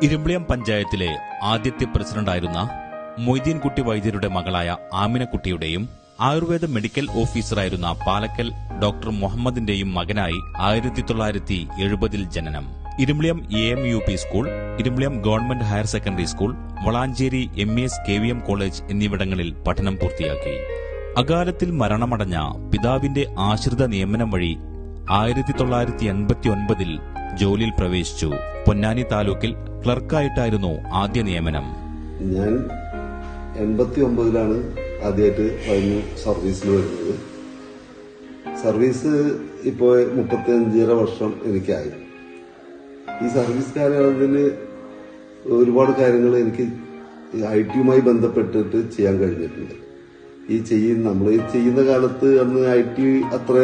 ഇരുമ്പിളിയം പഞ്ചായത്തിലെ ആദ്യത്തെ പ്രസിഡന്റായിരുന്ന മൊയ്തീൻകുട്ടി വൈദ്യരുടെ മകളായ ആമിനക്കുട്ടിയുടെയും ആയുർവേദ മെഡിക്കൽ ഓഫീസറായിരുന്ന പാലക്കൽ ഡോക്ടർ മുഹമ്മദിന്റെയും മകനായി 1970 ജനനം. Irimbiliyam AMUP school, Irimbiliyam government higher secondary school, Valanchery MES KVM college എന്നിവിടങ്ങളിൽ പഠനം പൂർത്തിയാക്കി. അകാലത്തിൽ മരണമടഞ്ഞ പിതാവിന്റെ ആശ്രിത നിയമനം വഴി 1989 ജോലിയിൽ പ്രവേശിച്ചു. പൊന്നാനി താലൂക്കിൽ ക്ലർക്കായിട്ടായിരുന്നു ആദ്യ നിയമനം. ഞാൻ 89 ആദ്യമായിട്ട് സർവീസിൽ വരുന്നത്. സർവീസ് ഇപ്പോൾ 35 വർഷം എനിക്കായി. ഈ സർവീസ് കാലയളവിൽ ഒരുപാട് കാര്യങ്ങൾ എനിക്ക് IT-യുമായി ബന്ധപ്പെട്ടിട്ട് ചെയ്യാൻ കഴിഞ്ഞിട്ടുണ്ട്. നമ്മൾ ചെയ്യുന്ന കാലത്ത് അന്ന് IT അത്ര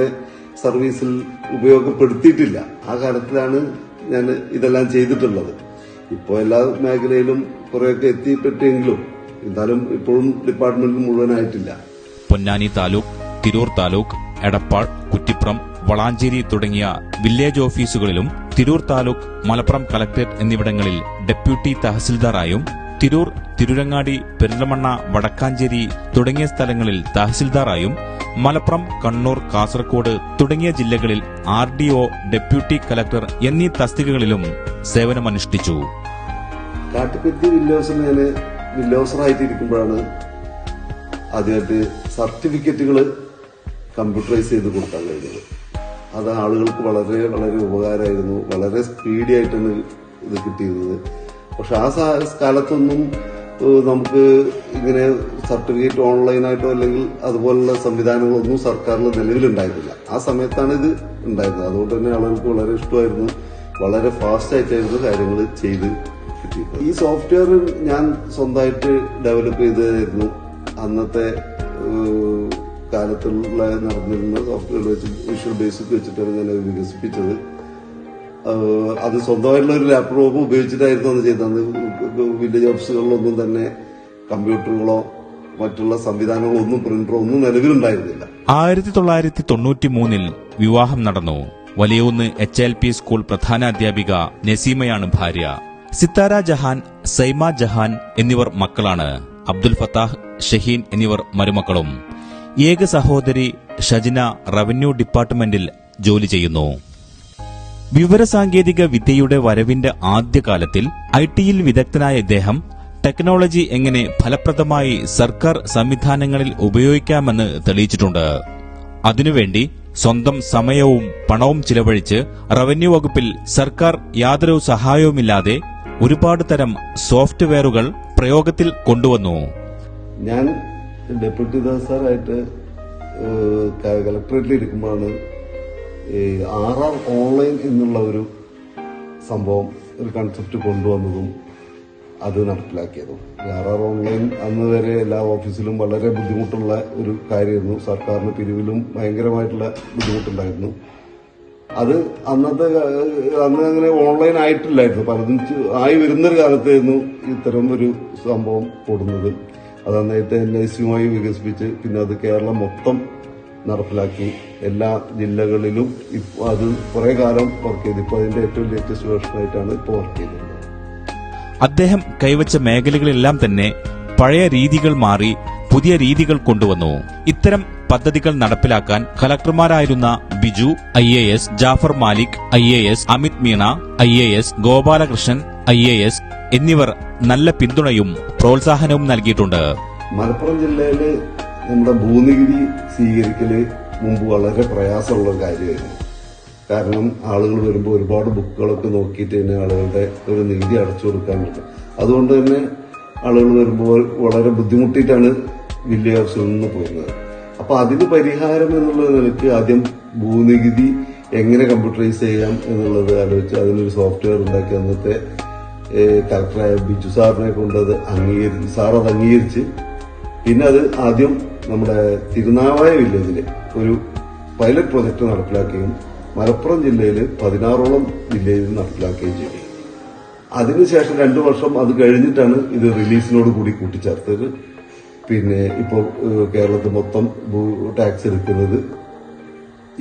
സർവീസിൽ ഉപയോഗപ്പെടുത്തിയിട്ടില്ല. ആ കാലത്തിലാണ് ഞാൻ ഇതെല്ലാം ചെയ്തിട്ടുള്ളത്. ഇപ്പോൾ എല്ലാ മേഖലയിലും കുറെയൊക്കെ എത്തിപ്പെട്ടെങ്കിലും എന്നാലും ഇപ്പോഴും ഡിപ്പാർട്ട്മെന്റിൽ മുഴുവനായിട്ടില്ല. പൊന്നാനി താലൂക്ക്, തിരൂർ താലൂക്ക്, എടപ്പാൾ, കുറ്റിപ്പുറം, വളാഞ്ചേരി തുടങ്ങിയ വില്ലേജ് ഓഫീസുകളിലും തിരൂർ താലൂക്ക്, മലപ്പുറം കളക്ടറേറ്റ് എന്നിവിടങ്ങളിൽ ഡെപ്യൂട്ടി തഹസിൽദാറായും തിരൂർ, തിരുരങ്ങാടി, പെരിന്തൽമണ്ണ, വടക്കാഞ്ചേരി തുടങ്ങിയ സ്ഥലങ്ങളിൽ തഹസിൽദാറായും മലപ്പുറം, കണ്ണൂർ, കാസർകോട് തുടങ്ങിയ ജില്ലകളിൽ RDO, ഡെപ്യൂട്ടി കളക്ടർ എന്നീ തസ്തികകളിലും സേവനമനുഷ്ഠിച്ചു. കാട്ടുകുത്തി വില്ലേജ് ഓഫീസറായിട്ടിരിക്കുമ്പോഴാണ് ആദ്യമായിട്ട് സർട്ടിഫിക്കറ്റുകൾ കമ്പ്യൂട്ടറൈസ് ചെയ്ത് കൊടുക്കാൻ കഴിഞ്ഞത്. അത് ആളുകൾക്ക് വളരെ വളരെ ഉപകാരമായിരുന്നു. വളരെ സ്പീഡി ആയിട്ടാണ് ഇത് കിട്ടിയിരുന്നത്. പക്ഷെ ആ കാലത്തൊന്നും നമുക്ക് ഇങ്ങനെ സർട്ടിഫിക്കറ്റ് ഓൺലൈനായിട്ടോ അല്ലെങ്കിൽ അതുപോലുള്ള സംവിധാനങ്ങളൊന്നും സർക്കാരിൽ നിലവിലുണ്ടായിരുന്നില്ല. ആ സമയത്താണ് ഇത് ഉണ്ടായിരുന്നത്. അതുകൊണ്ട് തന്നെ ആളുകൾക്ക് വളരെ ഇഷ്ടമായിരുന്നു. വളരെ ഫാസ്റ്റ് ആയിട്ടായിരുന്നു കാര്യങ്ങൾ ചെയ്ത് കിട്ടിയത്. ഈ സോഫ്റ്റ്വെയർ ഞാൻ സ്വന്തമായിട്ട് ഡെവലപ്പ് ചെയ്തതായിരുന്നു. അന്നത്തെ കാലത്തുള്ള നടന്നിരുന്ന സോഫ്റ്റ്വെയർ വെച്ച് വിഷ്വൽ ബേസിക് വെച്ചിട്ടാണ് ഞാൻ വികസിപ്പിച്ചത്. അത് സ്വന്തമായിട്ടുള്ള ഒരു ലാപ്ടോപ്പ് ഉപയോഗിച്ചിട്ടായിരുന്നു അന്ന് ചെയ്തത്. വില്ലേജ് ഓഫീസുകളിലൊന്നും തന്നെ കമ്പ്യൂട്ടറുകളോ മറ്റുള്ള സംവിധാനങ്ങളോ ഒന്നും, പ്രിന്ററോ ഒന്നും നിലവിലുണ്ടായിരുന്നില്ല. 1993 വിവാഹം നടന്നു. വലിയൂന്ന് HLP സ്കൂൾ പ്രധാന അധ്യാപിക നസീമയാണ് ഭാര്യ. സിത്താര ജഹാൻ, സൈമ ജഹാൻ എന്നിവർ മക്കളാണ്. അബ്ദുൽ ഫത്താഹ്, ഷഹീൻ എന്നിവർ മരുമക്കളും. ഏക സഹോദരി ഷജിന റവന്യൂ ഡിപ്പാർട്ട്മെന്റിൽ ജോലി ചെയ്യുന്നു. വിവരസാങ്കേതിക വിദ്യയുടെ വരവിന്റെ ആദ്യകാലത്തിൽ IT-യിൽ വിദഗ്ധനായ ഇദ്ദേഹം ടെക്നോളജി എങ്ങനെ ഫലപ്രദമായി സർക്കാർ സംവിധാനങ്ങളിൽ ഉപയോഗിക്കാമെന്ന് തെളിയിച്ചിട്ടുണ്ട്. അതിനുവേണ്ടി സ്വന്തം സമയവും പണവും ചിലവഴിച്ച് റവന്യൂ വകുപ്പിൽ സർക്കാർ യാതൊരു സഹായവുമില്ലാതെ ഒരുപാട് തരം സോഫ്റ്റ്വെയറുകൾ പ്രയോഗത്തിൽ കൊണ്ടുവന്നു. ഞാൻ ഡെപ്യൂട്ടി തഹസിൽദാറായിട്ട് കളക്ടറേറ്റിൽ ഇരിക്കുമ്പോഴാണ് RR ഓൺലൈൻ എന്നുള്ള ഒരു സംഭവം, ഒരു കൺസെപ്റ്റ് കൊണ്ടുവന്നതും അത് നടപ്പിലാക്കിയതും. RR ഓൺലൈൻ അന്ന് വരെ എല്ലാ ഓഫീസിലും വളരെ ബുദ്ധിമുട്ടുള്ള ഒരു കാര്യമായിരുന്നു. സർക്കാരിന് പിരിവിലും ഭയങ്കരമായിട്ടുള്ള ബുദ്ധിമുട്ടുണ്ടായിരുന്നു. അത് അന്ന് അങ്ങനെ ഓൺലൈൻ ആയിട്ടില്ലായിരുന്നു. പലതും ആയി വരുന്നൊരു കാലത്തായിരുന്നു ഇത്തരം ഒരു സംഭവം കൂടുന്നത്. അത് അന്നേരത്തെ NIC-യുമായി വികസിപ്പിച്ച് പിന്നെ അത് കേരളം മൊത്തം നടപ്പിലാക്കി. എല്ലാ ജില്ലകളിലും അത് കുറെ കാലം വർക്ക് ചെയ്തു. ഇപ്പോൾ അതിന്റെ ഏറ്റവും ലേറ്റസ്റ്റ് വേർഷനായിട്ടാണ് ഇപ്പോൾ വർക്ക് ചെയ്തിരുന്നത്. അദ്ദേഹം കൈവച്ച മേഖലകളിലെല്ലാം തന്നെ പഴയ രീതികൾ മാറി പുതിയ രീതികൾ കൊണ്ടുവന്നു. ഇത്തരം പദ്ധതികൾ നടപ്പിലാക്കാൻ കളക്ടർമാരായിരുന്ന Biju IAS, Jafar Malik IAS, Amit Meena IAS, Gopalakrishnan IAS എന്നിവർ നല്ല പിന്തുണയും പ്രോത്സാഹനവും നൽകിയിട്ടുണ്ട്. മലപ്പുറം ജില്ലയില് നമ്മുടെ ഭൂനികുതി സ്വീകരിക്കല് മുമ്പ് വളരെ പ്രയാസമുള്ള കാര്യമായിരുന്നു. കാരണം ആളുകൾ വരുമ്പോൾ ഒരുപാട് ബുക്കുകളൊക്കെ നോക്കിയിട്ട് തന്നെ ആളുകളുടെ ഒരു നികുതി അടച്ചു കൊടുക്കാനുണ്ട്. അതുകൊണ്ട് തന്നെ ആളുകൾ വരുമ്പോൾ വളരെ ബുദ്ധിമുട്ടിയിട്ടാണ് വില്ലേജ് ഓഫീസിൽ നിന്ന് പോയിരുന്നത്. അപ്പൊ അതിന് പരിഹാരം എന്നുള്ള നിലയ്ക്ക് ആദ്യം ഭൂനികുതി എങ്ങനെ കമ്പ്യൂട്ടറൈസ് ചെയ്യാം എന്നുള്ളത് ആലോചിച്ച് അതിനൊരു സോഫ്റ്റ്വെയർ ഉണ്ടാക്കി അന്നത്തെ കളക്ടറായ ബിജു സാറിനെ കൊണ്ട് അത് അംഗീകരിച്ച് പിന്നെ അത് ആദ്യം നമ്മുടെ തിരുനാവായ വില്ലേജില് ഒരു പൈലറ്റ് പ്രൊജക്ട് നടപ്പിലാക്കുകയും മലപ്പുറം ജില്ലയിൽ 16ഓളം വില്ലേജിൽ നടപ്പിലാക്കുകയും ചെയ്തു. അതിനുശേഷം 2 വർഷം അത് കഴിഞ്ഞിട്ടാണ് ഇത് റിലീസിനോട് കൂടി കൂട്ടിച്ചേർത്തത്. പിന്നെ ഇപ്പോൾ കേരളത്തിൽ മൊത്തം ടാക്സ് എടുക്കുന്നത്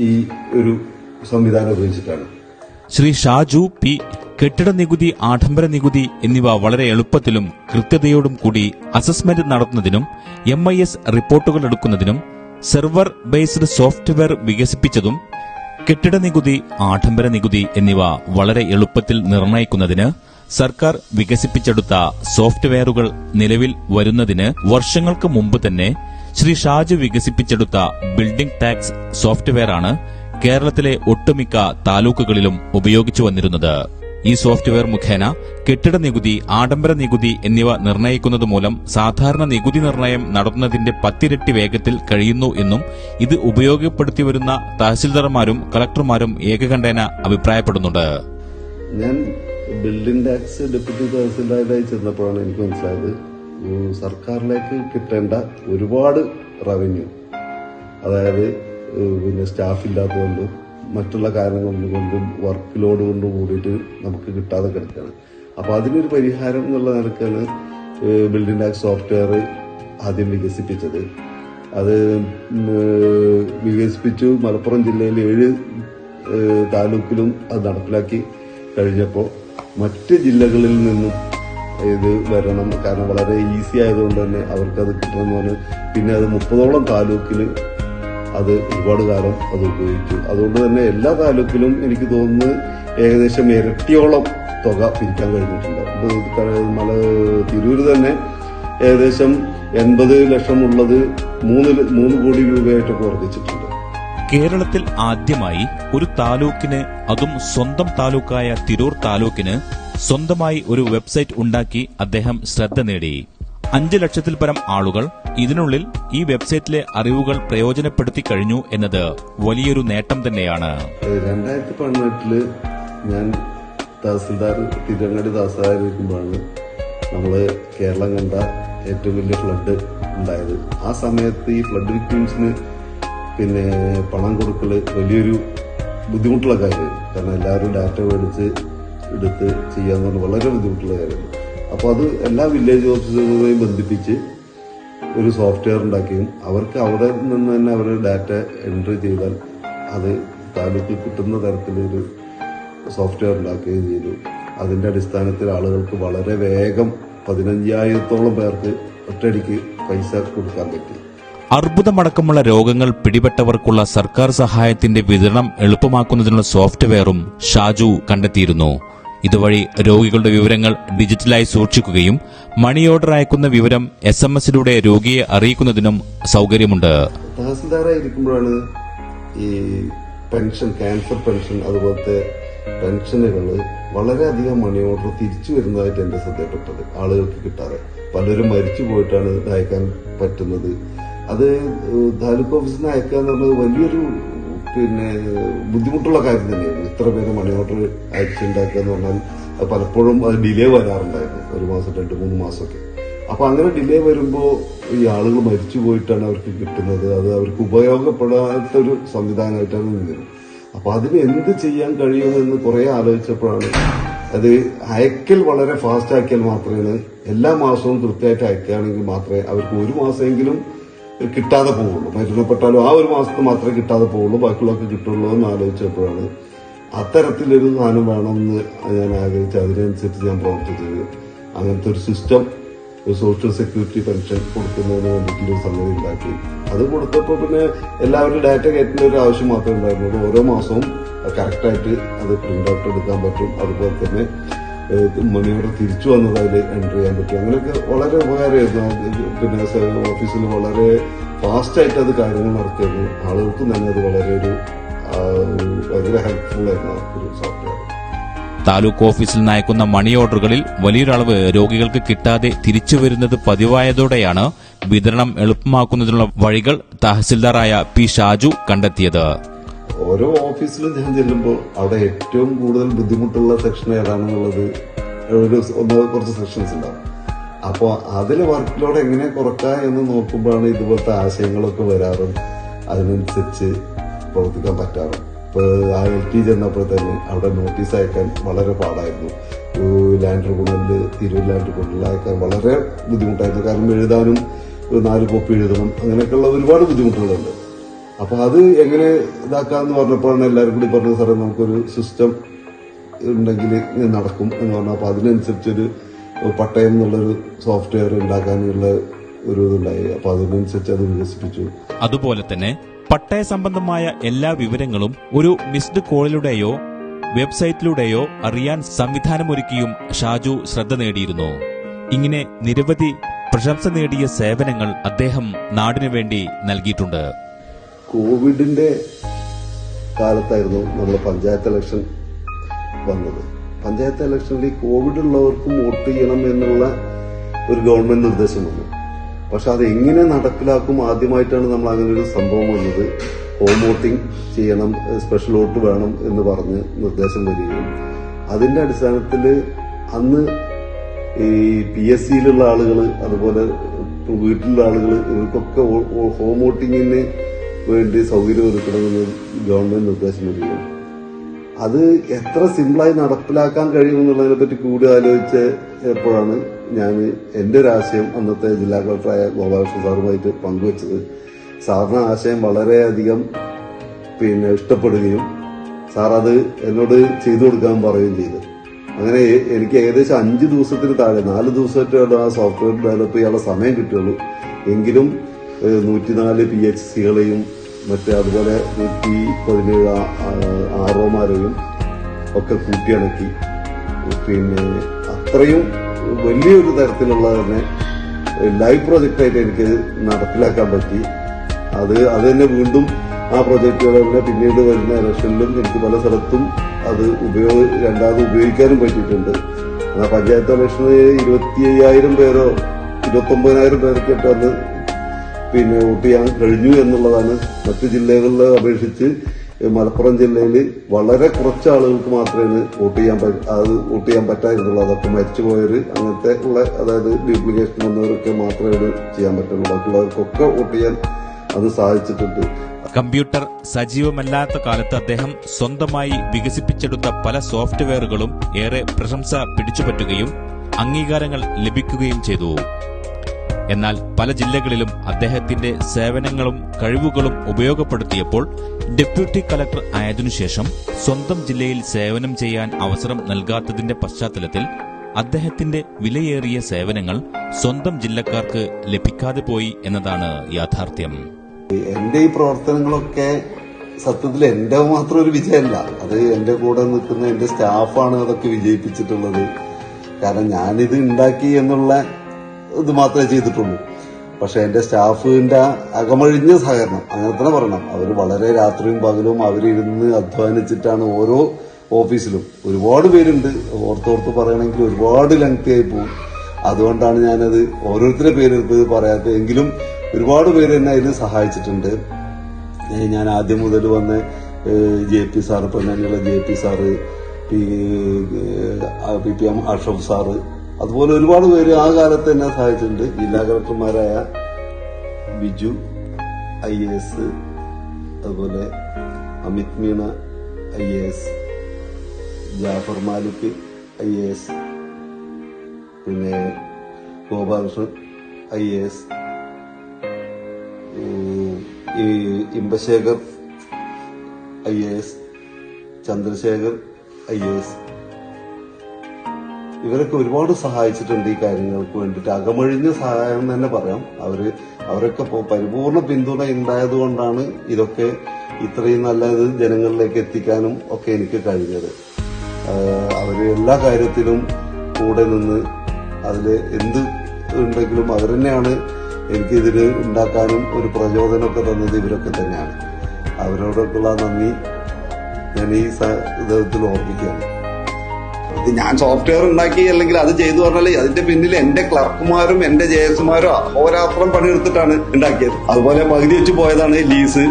ഈ ഒരു സംവിധാനം ഉപയോഗിച്ചിട്ടാണ്. ശ്രീ ഷാജു P കെട്ടിട നികുതി, ആഡംബര നികുതി എന്നിവ വളരെ എളുപ്പത്തിലും കൃത്യതയോടും കൂടി അസസ്മെന്റ് നടത്തുന്നതിനും MIS റിപ്പോർട്ടുകൾ എടുക്കുന്നതിനും സെർവർ ബേസ്ഡ് സോഫ്റ്റ്വെയർ വികസിപ്പിച്ചതും കെട്ടിട നികുതി, ആഡംബര നികുതി എന്നിവ വളരെ എളുപ്പത്തിൽ നിർണ്ണയിക്കുന്നതിന് സർക്കാർ വികസിപ്പിച്ചെടുത്ത സോഫ്റ്റ്വെയറുകൾ നിലവിൽ വരുന്നതിന് വർഷങ്ങൾക്ക് മുമ്പ് തന്നെ ശ്രീ ഷാജു വികസിപ്പിച്ചെടുത്ത ബിൽഡിംഗ് ടാക്സ് സോഫ്റ്റ്വെയറാണ് കേരളത്തിലെ ഒട്ടുമിക്ക താലൂക്കുകളിലും ഉപയോഗിച്ചു വന്നിരുന്നത്. ഈ സോഫ്റ്റ്വെയർ മുഖേന കെട്ടിട നികുതി, ആഡംബര നികുതി എന്നിവ നിർണ്ണയിക്കുന്നത് മൂലം സാധാരണ നികുതി നിർണ്ണയം നടത്തുന്നതിന്റെ 10 ഇരട്ടി വേഗത്തിൽ കഴിയുന്നു എന്നും ഇത് ഉപയോഗപ്പെടുത്തി വരുന്ന തഹസിൽദാർമാരും കളക്ടർമാരും ഏകകണ്ഠേന അഭിപ്രായപ്പെടുന്നുണ്ട്. ഞാൻ ബിൽഡിംഗ് ടാക്സ് ഡെപ്യൂട്ടി തഹസിൽദാരായി ചെന്നപ്പോഴാണ് എനിക്ക് മനസ്സിലായത് സർക്കാരിലേക്ക് കിട്ടേണ്ട ഒരുപാട് റവന്യൂ, അതായത് പിന്നെ സ്റ്റാഫ് ഇല്ലാത്തതുകൊണ്ടും മറ്റുള്ള കാരണങ്ങൾ കൊണ്ടും വർക്ക് ലോഡ് കൊണ്ടും കൂടിയിട്ട് നമുക്ക് കിട്ടാതെ കിടക്കുകയാണ്. അപ്പോൾ അതിനൊരു പരിഹാരം എന്നുള്ള നിലക്കാണ് ബിൽഡിംഗ് ടാക്സ് സോഫ്റ്റ്വെയർ ആദ്യം വികസിപ്പിച്ചത്. അത് വികസിപ്പിച്ചു മലപ്പുറം ജില്ലയിൽ 7 താലൂക്കിലും അത് നടപ്പിലാക്കി കഴിഞ്ഞപ്പോൾ മറ്റ് ജില്ലകളിൽ നിന്നും ഇത് വരണം, കാരണം വളരെ ഈസി ആയതുകൊണ്ട് തന്നെ അവർക്കത് കിട്ടണമെന്ന് പറഞ്ഞ് പിന്നെ അത് 30ഓളം താലൂക്കിൽ അത് ഒരുപാട് കാലം അത് ഉപയോഗിച്ചു. അതുകൊണ്ട് തന്നെ എല്ലാ താലൂക്കിലും എനിക്ക് തോന്നുന്നു ഏകദേശം ഇരട്ടിയോളം തുക പിരിക്കാൻ കഴിഞ്ഞിട്ടുണ്ട്. തിരൂര് തന്നെ ഏകദേശം 80 ലക്ഷം ഉള്ളത് 3 കോടി രൂപയായിട്ടൊക്കെ വർദ്ധിച്ചിട്ടുണ്ട്. കേരളത്തിൽ ആദ്യമായി ഒരു താലൂക്കിന്, അതും സ്വന്തം താലൂക്കായ തിരൂർ താലൂക്കിന് സ്വന്തമായി ഒരു വെബ്സൈറ്റ് ഉണ്ടാക്കി അദ്ദേഹം ശ്രദ്ധ നേടി. 5 ലക്ഷത്തിൽ പരം ആളുകൾ ഇതിനുള്ളിൽ ഈ വെബ്സൈറ്റിലെ അറിവുകൾ പ്രയോജനപ്പെടുത്തി കഴിഞ്ഞു എന്നത് വലിയൊരു നേട്ടം തന്നെയാണ്. 2018 ഞാൻ തഹസിൽദാർ തിരുവങ്ങാടി തഹസിൽദാരായിരിക്കുമ്പോഴാണ് നമ്മള് കേരളം കണ്ട ഏറ്റവും വലിയ ഫ്ലഡ് ഉണ്ടായത്. ആ സമയത്ത് ഈ ഫ്ലഡ് വിക്ടിംസിന് പിന്നെ പണം കൊടുക്കൽ വലിയൊരു ബുദ്ധിമുട്ടുള്ള കാര്യമാണ്. കാരണം എല്ലാവരും ഡാറ്റ മേടിച്ച് എടുത്ത് ചെയ്യാന്ന് പറഞ്ഞാൽ വളരെ ബുദ്ധിമുട്ടുള്ള കാര്യമാണ്. അപ്പോൾ അത് എല്ലാ വില്ലേജ് ഓഫീസറുകളെയും ബന്ധിപ്പിച്ച് ഒരു സോഫ്റ്റ്വെയർ ഉണ്ടാക്കുകയും അവർക്ക് അവിടെ നിന്ന് തന്നെ അവർ ഡാറ്റ എൻട്രി ചെയ്താൽ അത് താലൂക്കിൽ കിട്ടുന്ന തരത്തിലൊരു സോഫ്റ്റ്വെയർ ഉണ്ടാക്കുകയും ചെയ്തു. അതിന്റെ അടിസ്ഥാനത്തിൽ ആളുകൾക്ക് വളരെ വേഗം 15,000-ഓളം പേർക്ക് ഒറ്റയടിക്ക് പൈസ കൊടുക്കാൻ പറ്റി. അർബുദമടക്കമുള്ള രോഗങ്ങൾ പിടിപെട്ടവർക്കുള്ള സർക്കാർ സഹായത്തിന്റെ വിതരണം എളുപ്പമാക്കുന്നതിനുള്ള സോഫ്റ്റ്വെയറും ഷാജു കണ്ടെത്തിയിരുന്നു. ഇതുവഴി രോഗികളുടെ വിവരങ്ങൾ ഡിജിറ്റലായി സൂക്ഷിക്കുകയും മണി ഓർഡർ അയക്കുന്ന വിവരം SMS-ലൂടെ രോഗിയെ അറിയിക്കുന്നതിനും സൗകര്യമുണ്ട്. തഹസിൽദാരായിരിക്കുമ്പോഴാണ് ഈ പെൻഷൻ, ക്യാൻസർ പെൻഷൻ, അതുപോലത്തെ പെൻഷനുകൾ വളരെയധികം മണി ഓർഡർ തിരിച്ചു വരുന്നതായിട്ട് എന്റെ ശ്രദ്ധയിൽപ്പെട്ടത്. ആളുകൾക്ക് കിട്ടാതെ പലരും മരിച്ചു പോയിട്ടാണ് ഇത് അയക്കാൻ പറ്റുന്നത്. അത് താലൂക്ക് ഓഫീസിൽ നിന്ന് അയക്കുക എന്ന് പറഞ്ഞത് വലിയൊരു ബുദ്ധിമുട്ടുള്ള കാര്യം തന്നെയായിരുന്നു. ഇത്ര പേര് മണി ഓർഡർ അയച്ചുണ്ടാക്കുക എന്ന് പറഞ്ഞാൽ പലപ്പോഴും അത് ഡിലേ വരാറുണ്ടായിരുന്നു, 1 മാസം 2-3 മാസമൊക്കെ. അപ്പൊ അങ്ങനെ ഡിലേ വരുമ്പോൾ ഈ ആളുകൾ മരിച്ചു പോയിട്ടാണ് അവർക്ക് കിട്ടുന്നത്. അത് അവർക്ക് ഉപയോഗപ്പെടാത്ത ഒരു സംവിധാനമായിട്ടാണ് നിന്നത്. അപ്പൊ അതിന് എന്ത് ചെയ്യാൻ കഴിയുമെന്ന് കുറെ ആലോചിച്ചപ്പോഴാണ് അത് അയക്കൽ വളരെ ഫാസ്റ്റ് ആക്കിയാൽ മാത്രമേ, എല്ലാ മാസവും കൃത്യമായിട്ട് അയക്കുകയാണെങ്കിൽ മാത്രമേ അവർക്ക് 1 മാസമെങ്കിലും കിട്ടാതെ പോവുള്ളൂ. മരണപ്പെട്ടാലും ആ 1 മാസത്തെ മാത്രമേ കിട്ടാതെ പോവുള്ളൂ, ബാക്കിയുള്ളതൊക്കെ കിട്ടുള്ളൂ എന്ന് ആലോചിച്ചപ്പോഴാണ് അത്തരത്തിലൊരു സാധനം വേണമെന്ന് ഞാൻ ആഗ്രഹിച്ചു. അതിനനുസരിച്ച് ഞാൻ പ്രവർത്തിച്ചത്. അങ്ങനത്തെ ഒരു സിസ്റ്റം, ഒരു സോഷ്യൽ സെക്യൂരിറ്റി പെൻഷൻ കൊടുക്കുന്നതിന് വേണ്ടിയിട്ടുള്ള ഒരു സംഗതി ഉണ്ടാക്കി. അത് കൊടുത്തപ്പോൾ പിന്നെ എല്ലാവരും ഡാറ്റ കയറ്റുന്ന ഒരു ആവശ്യം മാത്രമേ ഉണ്ടായിരുന്നുള്ളൂ. ഓരോ മാസവും കറക്റ്റായിട്ട് അത് പ്രിന്റ് ഔട്ട് എടുക്കാൻ പറ്റും. അതുപോലെ തന്നെ മണി ഓർഡർ തിരിച്ചു വന്നത് അതിൽ എൻട്രി ചെയ്യാൻ പറ്റും. അങ്ങനെയൊക്കെ വളരെ ഉപകാരമായിരുന്നു. പിന്നെ ഓഫീസിൽ വളരെ ഫാസ്റ്റായിട്ട് അത് കാര്യങ്ങൾ നടത്തിയിരുന്നു. ആളുകൾക്കും തന്നെ അത് ഭയങ്കര ഹെൽപ്ഫുൾ ആയിരുന്നു ഒരു സോഫ്റ്റ്വെയർ. താലൂക്ക് ഓഫീസിൽ നിന്ന് അയക്കുന്ന മണി ഓർഡറുകളിൽ വലിയൊരളവ് രോഗികൾക്ക് കിട്ടാതെ തിരിച്ചു വരുന്നത് പതിവായതോടെയാണ് വിതരണം എളുപ്പമാക്കുന്നതിനുള്ള വഴികൾ തഹസിൽദാറായ പി ഷാജു കണ്ടെത്തിയത്. ഓരോ ഓഫീസിലും ഞാൻ ചെല്ലുമ്പോൾ അവിടെ ഏറ്റവും കൂടുതൽ ബുദ്ധിമുട്ടുള്ള സെക്ഷൻ ഏതാണെന്നുള്ളത് കുറച്ച് സെക്ഷൻസ് ഉണ്ടാവും. അപ്പോൾ അതിൽ വർക്ക് ലോഡ് എങ്ങനെ കുറക്കാം എന്ന് നോക്കുമ്പോഴാണ് ഇതുപോലത്തെ ആശയങ്ങളൊക്കെ വരാറും അതിനനുസരിച്ച് പ്രവർത്തിക്കാൻ പറ്റാറും. ഇപ്പോൾ LT ചെന്നപ്പോൾ തന്നെ അവിടെ നോട്ടീസ് അയക്കാൻ വളരെ പാടായിരുന്നു. ലാൻഡ് ട്രിബ്യൂണലിൽ, തിരൂർ ലാൻഡ് ട്രിബ്യൂണലിൽ അയക്കാൻ വളരെ ബുദ്ധിമുട്ടായിരുന്നു. കാരണം എഴുതാനും 4 കോപ്പി എഴുതണം, അങ്ങനെയൊക്കെയുള്ള ഒരുപാട് ബുദ്ധിമുട്ടുകളുണ്ട്. അപ്പൊ അത് എങ്ങനെ ഇതാക്കാന്ന് പറഞ്ഞപ്പോഴാണ് എല്ലാവരും കൂടി പറഞ്ഞത്, സാറേ നമുക്കൊരു സിസ്റ്റം ഉണ്ടെങ്കിൽ നടക്കും എന്ന് പറഞ്ഞു. അപ്പൊ അതിനനുസരിച്ചൊരു പട്ടയം എന്നുള്ളൊരു സോഫ്റ്റ്വെയർ ഉണ്ടാക്കാനുള്ള ഒരു ഇതുണ്ടായി. അപ്പൊ അതിനനുസരിച്ച് അത് വികസിപ്പിച്ചു. അതുപോലെ തന്നെ പട്ടയ സംബന്ധമായ എല്ലാ വിവരങ്ങളും ഒരു മിസ്ഡ് കോളിലൂടെയോ വെബ്സൈറ്റിലൂടെയോ അറിയാൻ സംവിധാനമൊരുക്കിയും ഷാജു ശ്രദ്ധ നേടിയിരുന്നു. ഇങ്ങനെ നിരവധി പ്രശംസ നേടിയ സേവനങ്ങൾ അദ്ദേഹം നാടിനു വേണ്ടി നൽകിയിട്ടുണ്ട്. കോവിഡിന്റെ കാലത്തായിരുന്നു നമ്മൾ പഞ്ചായത്ത് ഇലക്ഷൻ വന്നത്. പഞ്ചായത്ത് ഇലക്ഷനിൽ കോവിഡ് ഉള്ളവർക്കും വോട്ട് ചെയ്യണം എന്നുള്ള ഒരു ഗവൺമെന്റ് നിർദ്ദേശം വന്നു. പക്ഷെ അത് എങ്ങനെ നടപ്പിലാക്കും, ആദ്യമായിട്ടാണ് നമ്മൾ അങ്ങനെ ഒരു സംഭവം വന്നത്. ഹോം വോട്ടിംഗ് ചെയ്യണം, സ്പെഷ്യൽ വോട്ട് വേണം എന്ന് പറഞ്ഞ് നിർദ്ദേശം വരികയും അതിന്റെ അടിസ്ഥാനത്തിൽ അന്ന് ഈ PSCയിലുള്ള ആളുകൾ, അതുപോലെ വീട്ടിലുള്ള ആളുകൾ, ഇവർക്കൊക്കെ ഹോം വോട്ടിങ്ങിന് വേണ്ടി സൗകര്യം ഒരുക്കണമെന്ന് ഗവൺമെന്റ് നിർദ്ദേശം വരികയും അത് എത്ര സിമ്പിളായി നടപ്പിലാക്കാൻ കഴിയുമെന്നുള്ളതിനെ പറ്റി കൂടി ആലോചിച്ച് എപ്പോഴാണ് ഞാൻ എന്റെ ഒരു ആശയം അന്നത്തെ ജില്ലാ കളക്ടറായ ഗോപാലകൃഷ്ണൻ സാറുമായിട്ട് പങ്കുവച്ചത്. സാറിന് ആശയം വളരെയധികം ഇഷ്ടപ്പെടുകയും സാർ അത് എന്നോട് ചെയ്തു കൊടുക്കാൻ പറയുകയും ചെയ്തു. അങ്ങനെ എനിക്ക് ഏകദേശം 5 ദിവസത്തിന് താഴെ 4 ദിവസമായിട്ട് ആ സോഫ്റ്റ്വെയർ ഡെവലപ്പ് ചെയ്യാനുള്ള സമയം കിട്ടുള്ളൂ. എങ്കിലും 104 PHCകളെയും മറ്റേ അതുപോലെ 117 ROമാരെയും ഒക്കെ കൂട്ടിയിണക്കി അത്രയും വലിയൊരു തരത്തിലുള്ള തന്നെ ലൈവ് പ്രൊജക്റ്റായിട്ട് എനിക്ക് നടപ്പിലാക്കാൻ പറ്റി. അത് തന്നെ വീണ്ടും ആ പ്രൊജക്റ്റുകൾ തന്നെ പിന്നീട് വരുന്ന ഇലക്ഷനിലും എനിക്ക് പല സ്ഥലത്തും അത് രണ്ടാമത് ഉപയോഗിക്കാനും പറ്റിയിട്ടുണ്ട്. പഞ്ചായത്ത് ഇലക്ഷന് 25,000 പേരോ 29,000 പേർക്കൊക്കെ അന്ന് വോട്ട് ചെയ്യാൻ കഴിഞ്ഞു എന്നുള്ളതാണ്. മറ്റു ജില്ലകളിലെ അപേക്ഷിച്ച് മലപ്പുറം ജില്ലയിൽ വളരെ കുറച്ച് ആളുകൾക്ക് മാത്രമേ വോട്ട് ചെയ്യാൻ പറ്റായിരുന്നുള്ളൂ. അതൊക്കെ മരിച്ചുപോയവർ, അങ്ങനത്തെ ഉള്ള, അതായത് ഡ്യൂപ്ലിക്കേഷൻ വന്നവരൊക്കെ മാത്രമേ ചെയ്യാൻ പറ്റുള്ളൂ. ബാക്കിയുള്ളവർക്കൊക്കെ വോട്ട് ചെയ്യാൻ അത് സാധിച്ചിട്ടുണ്ട്. കമ്പ്യൂട്ടർ സജീവമല്ലാത്ത കാലത്ത് അദ്ദേഹം സ്വന്തമായി വികസിപ്പിച്ചെടുത്ത പല സോഫ്റ്റ്വെയറുകളും ഏറെ പ്രശംസ പിടിച്ചുപറ്റുകയും അംഗീകാരങ്ങൾ ലഭിക്കുകയും ചെയ്തു. എന്നാൽ പല ജില്ലകളിലും അദ്ദേഹത്തിന്റെ സേവനങ്ങളും കഴിവുകളും ഉപയോഗപ്പെടുത്തിയപ്പോൾ ഡെപ്യൂട്ടി കളക്ടർ ആയതിനുശേഷം സ്വന്തം ജില്ലയിൽ സേവനം ചെയ്യാൻ അവസരം നൽകാത്തതിന്റെ പശ്ചാത്തലത്തിൽ അദ്ദേഹത്തിന്റെ വിലയേറിയ സേവനങ്ങൾ സ്വന്തം ജില്ലക്കാർക്ക് ലഭിക്കാതെ പോയി എന്നതാണ് യാഥാർത്ഥ്യം. എന്റെ ഈ പ്രവർത്തനങ്ങളൊക്കെ സത്യത്തിൽ എന്റെ മാത്രം ഒരു വിജയമല്ല, അത് എന്റെ കൂടെ നിൽക്കുന്ന എന്റെ സ്റ്റാഫാണ് അതൊക്കെ വിജയിപ്പിച്ചിട്ടുള്ളത്. കാരണം ഞാനിത് ഉണ്ടാക്കി എന്നുള്ള ഇത് മാത്രമേ ചെയ്തിട്ടുള്ളൂ. പക്ഷെ എന്റെ സ്റ്റാഫിന്റെ അകമഴിഞ്ഞ സഹകരണം, അങ്ങനെ തന്നെ പറയണം. അവർ വളരെ രാത്രിയും പകലും അവരിരുന്ന് അധ്വാനിച്ചിട്ടാണ് ഓരോ ഓഫീസിലും. ഒരുപാട് പേരുണ്ട്, ഓർത്തോർത്ത് പറയണമെങ്കിൽ ഒരുപാട് ലെങ്തി ആയി പോകും. അതുകൊണ്ടാണ് ഞാനത് ഓരോരുത്തരുടെ പേരെടുത്ത് പറയാത്തത്. എങ്കിലും ഒരുപാട് പേര് എന്നെ അതിന് സഹായിച്ചിട്ടുണ്ട്. ഞാൻ ആദ്യം മുതൽ വന്ന് JP സാറ്, പൊന്നാനിയുള്ള JP sir, PPM Ashraf sir, അതുപോലെ ഒരുപാട് പേര് ആ കാലത്ത് എന്നെ സഹായിച്ചിട്ടുണ്ട്. ജില്ലാ കളക്ടർമാരായ ബിജു IAS, അതുപോലെ അമിത് മീണ IAS, ജാഫർ മാലിക് IAS, പിന്നെ Gopalakrishnan IAS, Inbasekar IAS, Chandrasekhar IAS, ഇവരൊക്കെ ഒരുപാട് സഹായിച്ചിട്ടുണ്ട് ഈ കാര്യങ്ങൾക്ക് വേണ്ടിയിട്ട്. അകമഴിഞ്ഞ സഹായം തന്നെ പറയാം. അവരൊക്കെ പരിപൂർണ പിന്തുണ ഉണ്ടായതുകൊണ്ടാണ് ഇതൊക്കെ ഇത്രയും നല്ലത് ജനങ്ങളിലേക്ക് എത്തിക്കാനും ഒക്കെ എനിക്ക് കഴിഞ്ഞത്. അവര് എല്ലാ കാര്യത്തിലും കൂടെ നിന്ന് അതില് എന്ത് ഉണ്ടെങ്കിലും അവർ തന്നെയാണ് എനിക്കിതിന് ഉണ്ടാക്കാനും ഒരു പ്രചോദനമൊക്കെ തന്നത്. ഇവരൊക്കെ തന്നെയാണ്. അവരോടൊക്കെയുള്ള നന്ദി ഞാൻ ഈ വിധത്തിൽ ഓർമ്മിക്കുകയാണ്. ഇത് ഞാൻ സോഫ്റ്റ്വെയർ ഉണ്ടാക്കി അല്ലെങ്കിൽ അത് ചെയ്തു പറഞ്ഞാൽ അതിന്റെ പിന്നിൽ എന്റെ ക്ലർക്കുമാരും എന്റെ JSമാരും അഹോരാത്രം പണിയെടുത്തിട്ടാണ് ഉണ്ടാക്കിയത്. അതുപോലെ പകുതി വെച്ച് പോയതാണ് ലീസ്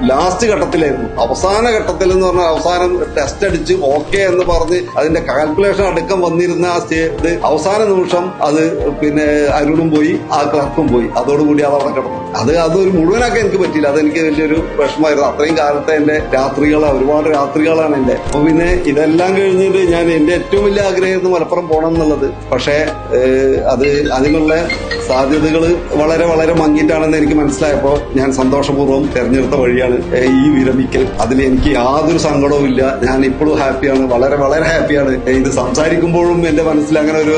ലാസ്റ്റ് ഘട്ടത്തിലായിരുന്നു. അവസാന ഘട്ടത്തിൽ എന്ന് പറഞ്ഞാൽ അവസാനം ടെസ്റ്റ് അടിച്ച് ഓക്കെ എന്ന് പറഞ്ഞ് അതിന്റെ കാൽക്കുലേഷൻ അടക്കം വന്നിരുന്ന ആ ഇത് അവസാന നിമിഷം അത് അരുണും പോയി, ആ ക്ലർക്കും പോയി. അതോടുകൂടി അത് അവിടെ കിടന്നു. അതൊരു മുഴുവനാക്കാൻ എനിക്ക് പറ്റിയില്ല. അതെനിക്ക് വലിയൊരു വിഷമമായിരുന്നു. അത്രയും കാലത്തെ എന്റെ ഒരുപാട് രാത്രികളാണ് എന്റെ. അപ്പൊ ഇതെല്ലാം കഴിഞ്ഞിട്ട് ഞാൻ എന്റെ ഏറ്റവും വലിയ ആഗ്രഹമായിരുന്നു മലപ്പുറം പോകണം എന്നുള്ളത്. പക്ഷേ അതിനുള്ള സാധ്യതകൾ വളരെ വളരെ മങ്ങിയിട്ടാണെന്ന് എനിക്ക് മനസ്സിലായപ്പോൾ ഞാൻ സന്തോഷപൂർവ്വം തെരഞ്ഞെടുത്ത വഴിയാണ് ഈ വിരമിക്കൽ. അതിൽ എനിക്ക് യാതൊരു സങ്കടവും ഇല്ല. ഞാൻ ഇപ്പോഴും ഹാപ്പിയാണ്, വളരെ വളരെ ഹാപ്പിയാണ്. ഇത് സംസാരിക്കുമ്പോഴും എന്റെ മനസ്സിൽ അങ്ങനെ ഒരു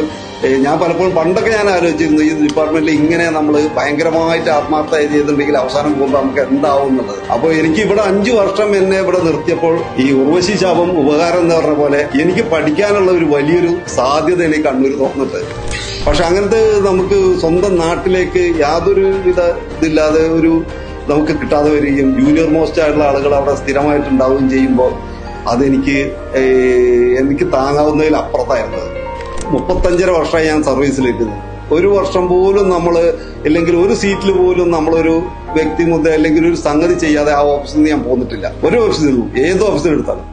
ഞാൻ പലപ്പോഴും പണ്ടൊക്കെ ഞാൻ ആലോചിച്ചിരുന്നു ഈ ഡിപ്പാർട്ട്മെന്റിൽ ഇങ്ങനെ നമ്മൾ ഭയങ്കരമായിട്ട് ആത്മാർത്ഥത ചെയ്തിട്ടുണ്ടെങ്കിൽ അവസാനം പോകുമ്പോൾ നമുക്ക് എന്താവും എന്നുള്ളത്. അപ്പോൾ എനിക്ക് ഇവിടെ 5 വർഷം എന്നെ ഇവിടെ നിർത്തിയപ്പോൾ ഈ ഉർവശി ശാപം ഉപകാരം എന്ന് പറഞ്ഞ പോലെ എനിക്ക് പഠിക്കാനുള്ള ഒരു വലിയൊരു സാധ്യത എനിക്ക് കണ്ണൂർ തുറന്നിട്ട്. പക്ഷെ അങ്ങനത്തെ നമുക്ക് സ്വന്തം നാട്ടിലേക്ക് യാതൊരു വിധ ഇതില്ലാതെ നമുക്ക് കിട്ടാതെ വരികയും ജൂനിയർ മോസ്റ്റ് ആയിട്ടുള്ള ആളുകൾ അവിടെ സ്ഥിരമായിട്ടുണ്ടാവുകയും ചെയ്യുമ്പോൾ എനിക്ക് താങ്ങാവുന്നതിൽ അപ്പുറത്തായിരുന്നത്. 35 വർഷമായി ഞാൻ സർവീസിലിരിക്കുന്നത്. ഒരു വർഷം പോലും അല്ലെങ്കിൽ ഒരു സീറ്റിൽ പോലും നമ്മളൊരു വ്യക്തിമുദ്ര അല്ലെങ്കിൽ ഒരു സംഗതി ചെയ്യാതെ ആ ഓഫീസിൽ നിന്ന് ഞാൻ പോന്നിട്ടില്ല. ഒരു ഓഫീസിലും ഏത് ഓഫീസിലെടുത്താലും